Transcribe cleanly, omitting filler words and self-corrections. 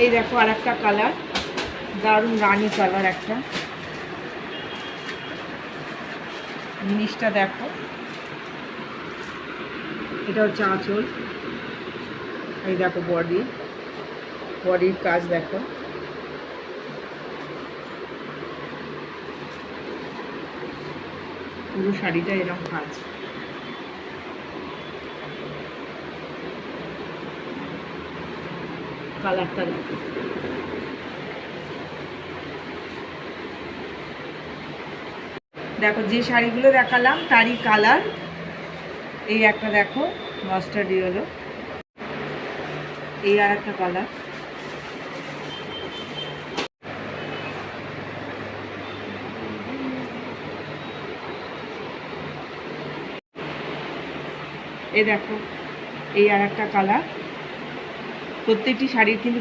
এই দেখো আর একটা কালার, দারুণ রানী কালার একটা, জিনিসটা দেখো। এটা হচ্ছে আঁচল, এই দেখো বডির কাজ দেখো। পুরো শাড়িটা এরকম কাজ। কালারটা দেখো, দেখো যে শাড়িগুলো দেখালাম তারই কালার। এই একটা দেখো মাস্টার্ড ইয়েলো, এই আর একটা কালার, এই দেখো এই আর একটা কালার। প্রত্যেকটি শাড়ির কিন্তু